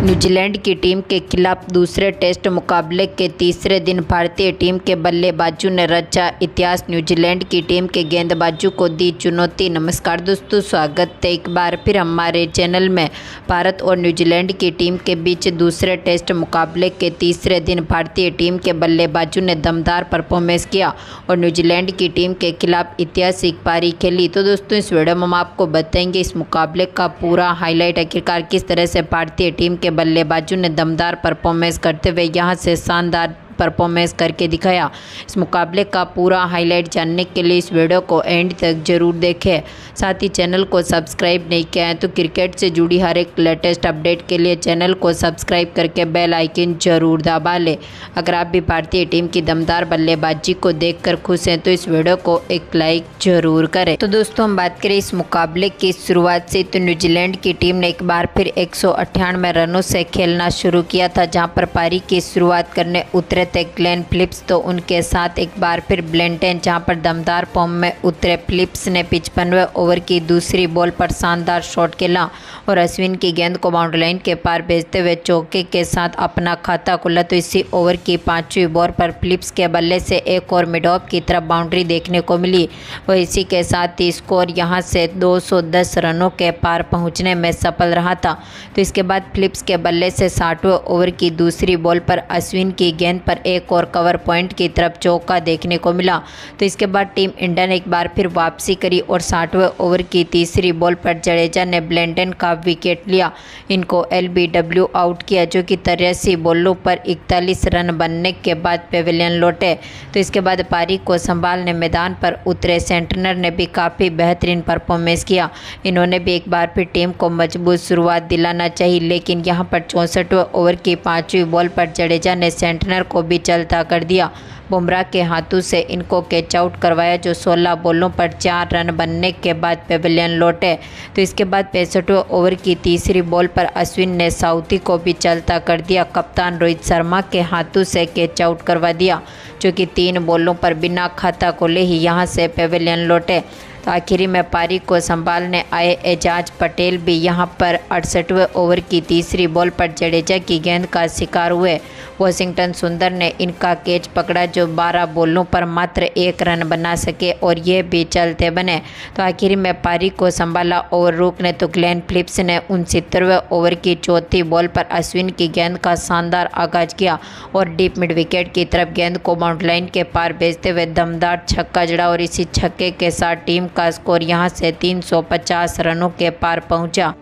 New Zealand की team के खिलाफ दूसरे टेस्ट मुकाबले के तीसरे दिन भारतीय टीम के बल्लेबाजों ने रचा इतिहास। न्यूजीलैंड की टीम के गेंदबाजों को दी चुनौती। नमस्कार दोस्तों, स्वागत है एक बार फिर हमारे चैनल में। भारत और न्यूजीलैंड की टीम के बीच दूसरे टेस्ट मुकाबले के तीसरे दिन भारतीय टीम के बल्लेबाजों ने दमदार परफॉर्मेंस किया और न्यूजीलैंड की टीम के खिलाफ ऐतिहासिक पारी खेली। तो दोस्तों, इस वीडियो में हम आपको बताएंगे इस मुकाबले का पूरा हाईलाइट, आखिरकार किस तरह से भारतीय टीम के बल्लेबाजों ने दमदार परफॉर्मेंस करते हुए यहां से शानदार परफॉर्मेंस करके दिखाया। इस मुकाबले का पूरा हाईलाइट जानने के लिए इस वीडियो को एंड तक जरूर देखें। साथ ही चैनल को सब्सक्राइब नहीं किया है तो क्रिकेट से जुड़ी हर एक लेटेस्ट अपडेट के लिए चैनल को सब्सक्राइब करके बेल आइकन जरूर दबा लें। अगर आप भी भारतीय टीम की दमदार बल्लेबाजी को देखकर खुश हैं तो इस वीडियो को एक लाइक जरूर करें। तो दोस्तों, हम बात करें इस मुकाबले की शुरुआत से, तो न्यूजीलैंड की टीम ने एक बार फिर 198 रनों से खेलना शुरू किया था। जहां पर पारी की शुरुआत करने उतरे थे ग्लेन फिलिप्स, तो उनके साथ एक बार फिर ब्लेंटन, जहां पर दमदार फॉर्म में उतरे फिलिप्स ने 55वें ओवर की दूसरी बॉल पर शानदार शॉट खेला और अश्विन की गेंद को बाउंड्री लाइन के पार भेजते हुए चौके के साथ अपना खाता खुला। तो इसी ओवर की 5वीं बॉल पर फिलिप्स के बल्ले से एक और मिड ऑफ की तरफ बाउंड्री देखने को मिली। वह इसी के साथ ही स्कोर यहां से 210 रनों के पार पहुंचने में सफल रहा था। तो इसके बाद फिलिप्स के बल्ले से 60वें ओवर की दूसरी बॉल पर अश्विन की गेंद पर एक और कवर पॉइंट की तरफ चौका देखने को मिला। तो इसके बाद टीम इंडिया ने एक बार फिर वापसी करी और 60वें ओवर की तीसरी बॉल पर जडेजा ने ब्लेंटन का विकेट लिया, इनको एलबीडब्ल्यू आउट किया, जो कि 83 बॉलों पर 41 रन बनने के बाद पेविलियन लौटे। तो इसके बाद पारी को संभालने मैदान पर उतरे सेंटनर ने भी काफ़ी बेहतरीन परफॉर्मेंस किया। इन्होंने भी एक बार फिर टीम को मजबूत शुरुआत दिलाना चाहिए, लेकिन यहां पर 64वें ओवर की 5वीं बॉल पर जडेजा ने सेंटनर को भी चलता कर दिया। बुमराह के हाथों से इनको कैच आउट करवाया, जो 16 बॉलों पर 4 रन बनने के बाद पेविलियन लौटे। तो इसके बाद 65वें ओवर की तीसरी बॉल पर अश्विन ने साउथी को भी चलता कर दिया। कप्तान रोहित शर्मा के हाथों से कैच आउट करवा दिया, जो कि 3 बॉलों पर बिना खाता खोले ही यहां से पेविलियन लौटे। तो आखिरी में पारी को संभालने आए एजाज पटेल भी यहां पर 68वें ओवर की तीसरी बॉल पर जडेजा की गेंद का शिकार हुए। वॉशिंगटन सुंदर ने इनका कैच पकड़ा, जो 12 बॉलों पर मात्र 1 रन बना सके और ये भी चलते बने। तो आखिरी में पारी को संभाला और रोकने तो ग्लेन फिलिप्स ने 69वें ओवर की चौथी बॉल पर अश्विन की गेंद का शानदार आगाज किया और डीप मिड विकेट की तरफ गेंद को बाउंड्री लाइन के पार भेजते हुए दमदार छक्का जड़ा और इसी छक्के के साथ टीम का स्कोर यहां से 350 रनों के पार पहुंचा।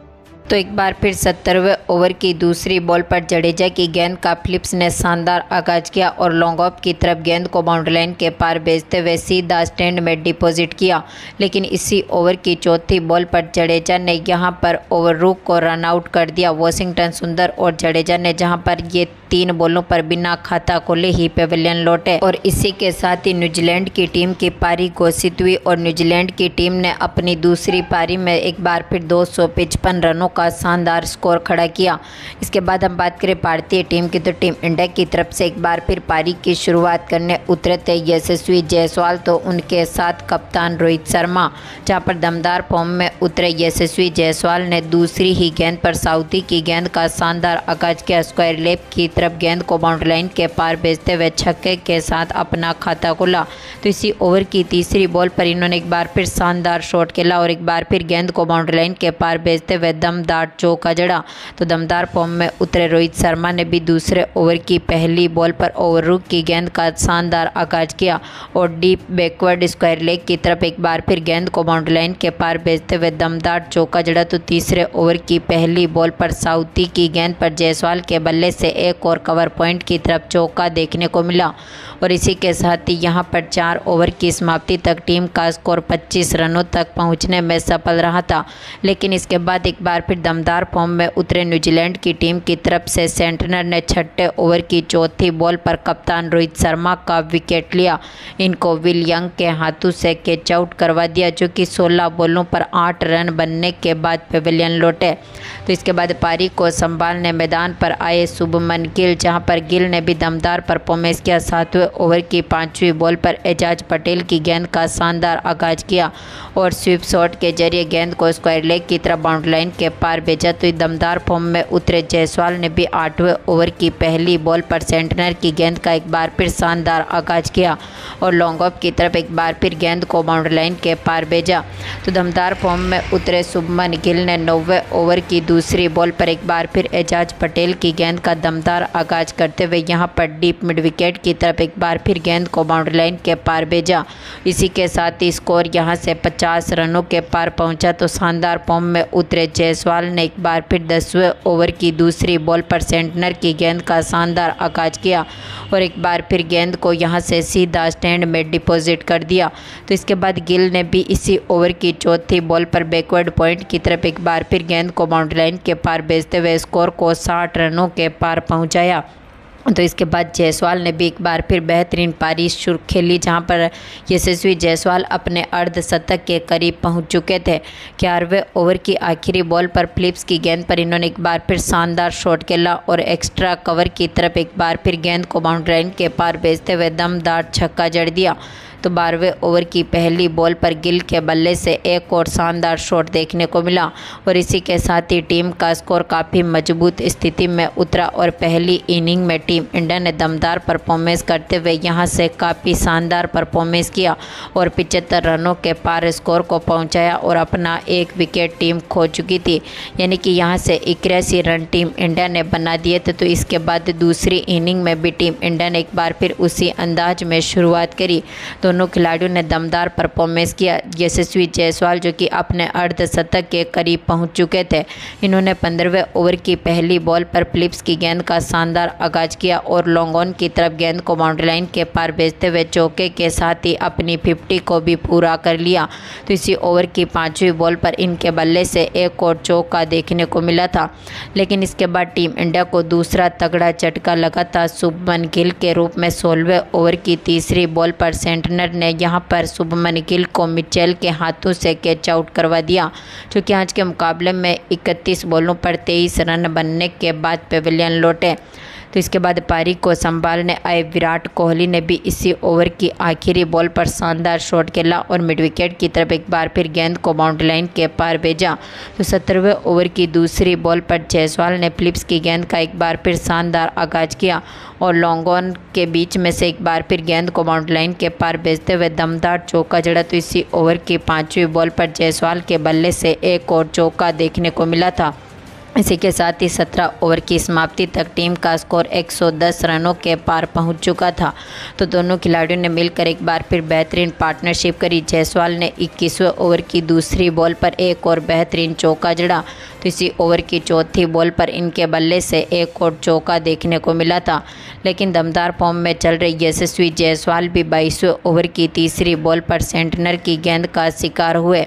तो एक बार फिर 70वें ओवर की दूसरी बॉल पर जडेजा की गेंद का फिलिप्स ने शानदार आगाज किया और लॉन्ग ऑफ की तरफ गेंद को बाउंड्री लाइन के पार भेजते हुए सीधा स्टैंड में डिपॉजिट किया। लेकिन इसी ओवर की चौथी बॉल पर जडेजा ने यहां पर ओवररूक को रन आउट कर दिया। वॉशिंगटन सुंदर और जडेजा ने जहां पर ये 3 बॉलों पर बिना खाता खोले ही पेविलियन लौटे और इसी के साथ ही न्यूजीलैंड की टीम की पारी घोषित हुई और न्यूजीलैंड की टीम ने अपनी दूसरी पारी में एक बार फिर 255 रनों का शानदार स्कोर खड़ा किया। इसके बाद हम बात करें भारतीय टीम की, तो टीम इंडिया की तरफ से एक बार फिर पारी की शुरुआत करने उतरे थे यशस्वी जायसवाल, तो उनके साथ कप्तान रोहित शर्मा। जहां पर दमदार फॉर्म में उतरे यशस्वी जायसवाल ने दूसरी ही गेंद पर साउथी की गेंद का शानदार आगाज किया। स्क्वायर लेग की तरफ गेंद को बाउंड्री लाइन के पार भेजते हुए छक्के के साथ अपना खाता खोला। तो इसी ओवर की तीसरी बॉल पर इन्होंने एक बार फिर शानदार शॉट खेला और एक बार फिर गेंद को बाउंड्री लाइन के पार भेजते हुए दमदार चौका जड़ा। तो दमदार फॉर्म में उतरे रोहित शर्मा ने भी दूसरे ओवर की पहली बॉल पर ओवररूक की गेंद का शानदार आगाज किया और डीप बैकवर्ड स्क्वायर लेग की तरफ एक बार फिर गेंद को बाउंड्री लाइन के पार भेजते हुए दमदार चौका जड़ा। तो तीसरे ओवर की पहली बॉल पर साउथी की गेंद पर जायसवाल के बल्ले से एक और कवर पॉइंट की तरफ चौका देखने को मिला और इसी के साथ ही यहां पर 4 ओवर की समाप्ति तक टीम का स्कोर 25 रनों तक पहुंचने में सफल रहा था। लेकिन इसके बाद एक बार फिर दमदार फॉर्म में उतरे न्यूजीलैंड की टीम की तरफ से सेंटनर ने 6ठे ओवर की चौथी बॉल पर कप्तान रोहित शर्मा का विकेट लिया, इनको विल यंग के हाथों से कैच आउट करवा दिया, जो कि 16 बॉलों पर 8 रन बनने के बाद पेविलियन लौटे। तो इसके बाद पारी को संभालने मैदान पर आए शुभमन गिल, जहां पर गिल ने भी दमदार परफॉर्मेंस किया। 7वें ओवर की 5वीं बॉल पर एजाज पटेल की गेंद का शानदार आगाज किया और स्वीप शॉट के जरिए गेंद को स्क्वायर लेग की तरफ बाउंड्री लाइन के पार भेजा। तो दमदार फॉर्म में उतरे जायसवाल ने भी 8वें ओवर की पहली बॉल पर सेंटनर की गेंद का एक बार फिर शानदार आगाज किया और लॉन्ग ऑफ की तरफ एक बार फिर गेंद को बाउंड्री लाइन के पार भेजा। तो दमदार फॉर्म में उतरे शुभमन गिल ने 9वें ओवर की दूसरी बॉल पर एक बार फिर एजाज पटेल की गेंद का दमदार आगाज करते हुए यहां पर डीप मिड विकेट की तरफ एक बार फिर गेंद को बाउंड्री लाइन के पार भेजा। इसी के साथ ही स्कोर यहां से 50 रनों के पार पहुंचा। तो शानदार फॉर्म में उतरे जायसवाल ने एक बार फिर 10वें ओवर की दूसरी बॉल पर सेंटनर की गेंद का शानदार आगाज किया और एक बार फिर गेंद को यहां से सीधा स्टैंड में डिपॉजिट कर दिया। तो इसके बाद गिल ने भी इसी ओवर की चौथी बॉल पर बैकवर्ड पॉइंट की तरफ एक बार फिर गेंद को बाउंड्री लाइन के पार भेजते हुए स्कोर को 60 रनों के पार पहुंचाया। तो इसके बाद जायसवाल ने भी एक बार फिर बेहतरीन पारी शुरू खेली, जहां पर यशस्वी जायसवाल अपने अर्धशतक के करीब पहुंच चुके थे। 11वें ओवर की आखिरी बॉल पर फिलिप्स की गेंद पर इन्होंने एक बार फिर शानदार शॉट खेला और एक्स्ट्रा कवर की तरफ एक बार फिर गेंद को बाउंड्री लाइन के पार भेजते हुए दमदार छक्का जड़ दिया। तो 12वें ओवर की पहली बॉल पर गिल के बल्ले से एक और शानदार शॉट देखने को मिला और इसी के साथ ही टीम का स्कोर काफ़ी मजबूत स्थिति में उतरा और पहली इनिंग में टीम इंडिया ने दमदार परफॉर्मेंस करते हुए यहां से काफ़ी शानदार परफॉर्मेंस किया और 75 रनों के पार स्कोर को पहुंचाया और अपना एक विकेट टीम खो चुकी थी, यानी कि यहां से 81 रन टीम इंडिया ने बना दिए थे। तो इसके बाद दूसरी इनिंग में भी टीम इंडिया ने एक बार फिर उसी अंदाज में शुरुआत करी। दोनों खिलाड़ियों ने दमदार परफॉर्मेंस किया। यशस्वी जायसवाल जो कि अपने अर्धशतक के करीब पहुंच चुके थे, इन्होंने 15वें ओवर की पहली बॉल पर फिलिप्स की गेंद का शानदार आगाज किया और लॉन्ग ऑन की तरफ गेंद को बाउंड्री लाइन के पार भेजते हुए चौके के साथ ही अपनी 50 को भी पूरा कर लिया। तो इसी ओवर की 5वीं बॉल पर इनके बल्ले से एक और चौका देखने को मिला था, लेकिन इसके बाद टीम इंडिया को दूसरा तगड़ा झटका लगा था शुभमन गिल के रूप में। 16वें ओवर की तीसरी बॉल पर सेंटनर ने यहां पर शुभमन गिल को मिचेल के हाथों से कैच आउट करवा दिया, जो कि आज के मुकाबले में 31 बॉलों पर 23 रन बनने के बाद पवेलियन लौटे। तो इसके बाद पारी को संभालने आए विराट कोहली ने भी इसी ओवर की आखिरी बॉल पर शानदार शॉट खेला और मिड विकेट की तरफ एक बार फिर गेंद को बाउंड्री लाइन के पार भेजा। तो 17वें ओवर की दूसरी बॉल पर जायसवाल ने फिलिप्स की गेंद का एक बार फिर शानदार आगाज किया और लॉन्ग ऑन के बीच में से एक बार फिर गेंद को बाउंड्री लाइन के पार भेजते हुए दमदार चौका जड़ा। तो इसी ओवर की 5वीं बॉल पर जायसवाल के बल्ले से एक और चौका देखने को मिला था। इसी के साथ ही 17 ओवर की समाप्ति तक टीम का स्कोर 110 रनों के पार पहुंच चुका था। तो दोनों खिलाड़ियों ने मिलकर एक बार फिर बेहतरीन पार्टनरशिप करी। जायसवाल ने 21वें ओवर की दूसरी बॉल पर एक और बेहतरीन चौका जड़ा। तो इसी ओवर की चौथी बॉल पर इनके बल्ले से एक और चौका देखने को मिला था, लेकिन दमदार फॉर्म में चल रही यशस्वी जायसवाल भी 22वें ओवर की तीसरी बॉल पर सेंटनर की गेंद का शिकार हुए।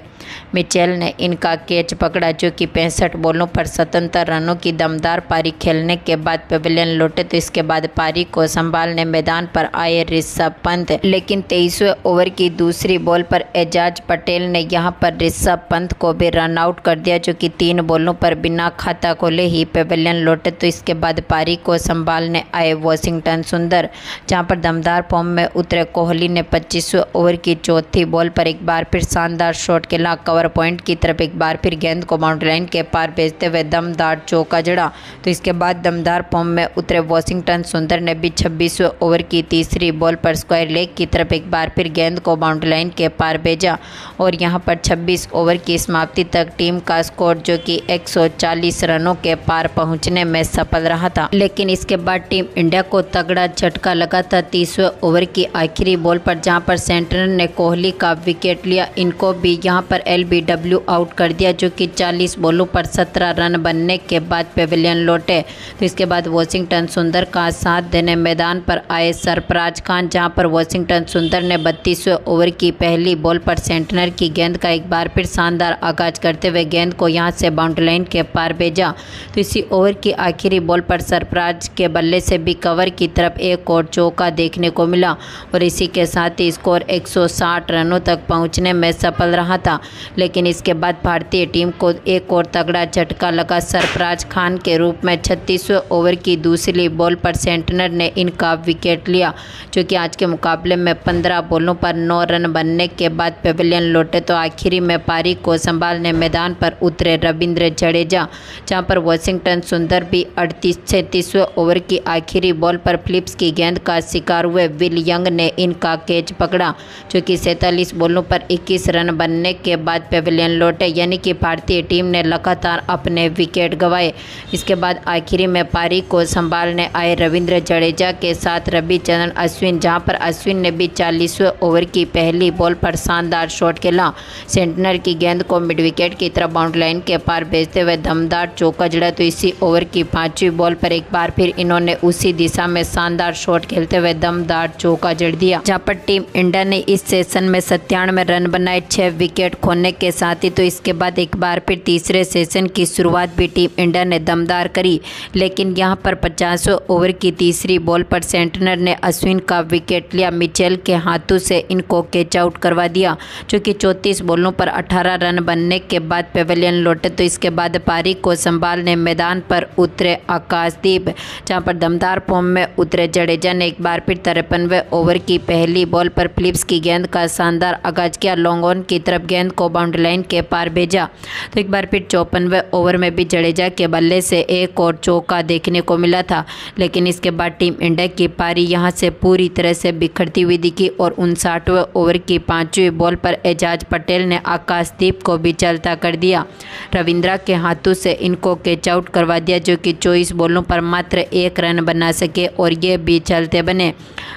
मिचेल ने इनका कैच पकड़ा, जो कि 65 बॉलों पर 77 रनों की दमदार पारी खेलने के बाद पवेलियन लौटे। तो इसके बाद पारी को संभालने मैदान पर आए ऋषभ पंत, लेकिन 23वें ओवर की दूसरी बॉल पर एजाज पटेल ने यहां पर ऋषभ पंत को भी रन आउट कर दिया, जो कि 3 बॉलों पर बिना खाता खोले ही पवेलियन लौटे। तो इसके बाद पारी को संभालने आए वॉशिंगटन सुंदर, जहां पर दमदार फॉर्म में उतरे कोहली ने 25वें ओवर की चौथी बॉल पर एक बार फिर शानदार शॉट खेला, कवर पॉइंट की तरफ एक बार फिर गेंद को बाउंड्री लाइन के पार भेजते हुए दमदार चौका जड़ा। तो इसके बाद दमदार फॉर्म में उतरे वॉशिंगटन सुंदर ने भी 26वें ओवर की तीसरी बॉल पर स्क्वायर लेग की तरफ एक बार फिर गेंद को बाउंड्री लाइन के पार भेजा और यहां पर 26 ओवर की समाप्ति तक टीम का स्कोर जो कि 140 रनों के पार पहुंचने में सफल रहा था। लेकिन इसके बाद टीम इंडिया को तगड़ा झटका लगा था 30वें ओवर की आखिरी बॉल पर, जहां पर सेंटनर ने कोहली का विकेट लिया। इनको भी यहां पर LBW आउट कर दिया, जो कि 40 बॉलों पर 17 रन बनने के बाद पवेलियन लौटे। तो इसके बाद वॉशिंगटन सुंदर का साथ देने मैदान पर आए सरफराज खान, जहां पर वॉशिंगटन सुंदर ने 32वें ओवर की पहली बॉल पर सेंटनर की गेंद का एक बार फिर शानदार आगाज करते हुए गेंद को यहां से बाउंड्री लाइन के पार भेजा। तो इसी ओवर की आखिरी बॉल पर सरफराज के बल्ले से भी कवर की तरफ एक और चौका देखने को मिला और इसी के साथ ही स्कोर 160 रनों तक पहुंचने में सफल रहा था। लेकिन इसके बाद भारतीय टीम को एक और तगड़ा झटका लगा। सरफराज खान के रूप में 36वें ओवर की दूसरी बॉल पर सेंटनर ने इनका विकेट लिया, जो कि आज के मुकाबले में 15 बॉलों पर 9 रन बनने के बाद पेविलियन लौटे। तो आखिरी में पारी को संभालने मैदान पर उतरे रविंद्र जडेजा, जहां पर वाशिंगटन सुंदर भी 36वें ओवर की आखिरी बॉल पर फिलिप्स की गेंद का शिकार हुए। विल यंग ने इनका कैच पकड़ा, जो कि 47 बॉलों पर 21 रन बनने के बाद पेविलियन लौटे, यानी कि भारतीय टीम ने लगातार अपने विकेट गंवाए। इसके बाद आखिरी में पारी को संभालने आए रविंद्र जडेजा के साथ रविचंद्रन अश्विन, जहां पर अश्विन ने भी 40वें ओवर की पहली बॉल पर शानदार शॉट खेला। सेंटनर की गेंद को मिड विकेट की तरफ बाउंड्री लाइन के पार भेजते हुए दमदार चौका जड़ा। तो इसी ओवर की 5वीं बॉल पर एक बार फिर इन्होंने उसी दिशा में शानदार शॉट खेलते हुए दमदार चौका जड़ दिया, जहां पर टीम इंडिया ने इस सेशन में 97 रन बनाए 6 विकेट खोने के साथ ही। तो इसके बाद एक बार फिर तीसरे सेशन की शुरुआत भी टीम इंडिया ने दमदार करी, लेकिन यहां पर 50वें ओवर की तीसरी बॉल पर सेंटनर ने अश्विन का विकेट लिया। मिचेल के हाथों से इनको कैच आउट करवा दिया, जो कि 34 बॉलों पर 18 रन बनने के बाद पेविलियन लौटे। तो इसके बाद पारी को संभालने मैदान पर उतरे आकाशदीप, जहां पर दमदार फॉर्म में उतरे जडेजा ने एक बार फिर 53वें ओवर की पहली बॉल पर फिलिप्स की गेंद का शानदार आगाज किया। लॉन्ग ऑन की तरफ गेंद को बाउंड्री लाइन के पार भेजा। तो एक बार फिर 54वें ओवर में भी जडेजा के बल्ले से एक और चौका देखने को मिला था, लेकिन इसके बाद टीम इंडिया की पारी यहां से पूरी तरह से बिखरती हुई दिखी और 59वें ओवर की 5वीं बॉल पर एजाज पटेल ने आकाशदीप को भी चलता कर दिया। रविंद्रा के हाथों से इनको कैच आउट करवा दिया, जो कि 24 बॉलों पर मात्र 1 रन बना सके और ये भी चलते बने।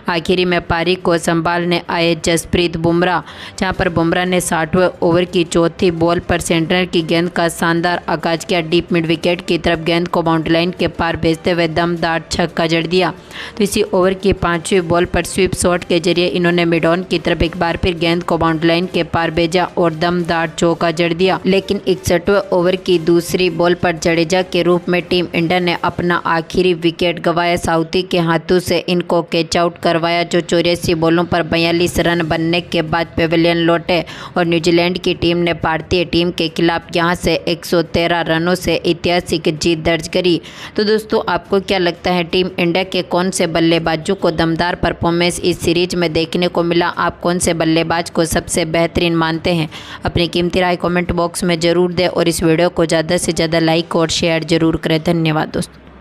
आखिरी में पारी को संभालने आए जसप्रीत बुमराह, जहां पर बुमराह ने 60वें ओवर की चौथी बॉल पर सेंटनर की गेंद का शानदार आगाज किया। डीप मिड विकेट की तरफ गेंद को बाउंड्री लाइन के पार भेजते हुए दमदार छक्का जड़ दिया। तो इसी ओवर की 5वीं बॉल पर स्वीप शॉट के जरिए इन्होंने मिड ऑन की तरफ एक बार फिर गेंद को बाउंड्री लाइन के पार भेजा और दमदार चौका जड़ दिया। लेकिन 61वें ओवर की दूसरी बॉल पर जडेजा के रूप में टीम इंडिया ने अपना आखिरी विकेट गंवाया। साउथी के हाथों से इनको कैच आउट करवाया, जो 84 बॉलों पर 42 रन बनने के बाद पेविलियन लौटे और न्यूजीलैंड की टीम ने भारतीय टीम के खिलाफ यहां से 113 रनों से ऐतिहासिक जीत दर्ज करी। तो दोस्तों, आपको क्या लगता है टीम इंडिया के कौन से बल्लेबाजों को दमदार परफॉर्मेंस इस सीरीज में देखने को मिला? आप कौन से बल्लेबाज को सबसे बेहतरीन मानते हैं? अपनी कीमती राय कमेंट बॉक्स में ज़रूर दें और इस वीडियो को ज़्यादा से ज़्यादा लाइक और शेयर ज़रूर करें। धन्यवाद दोस्तों।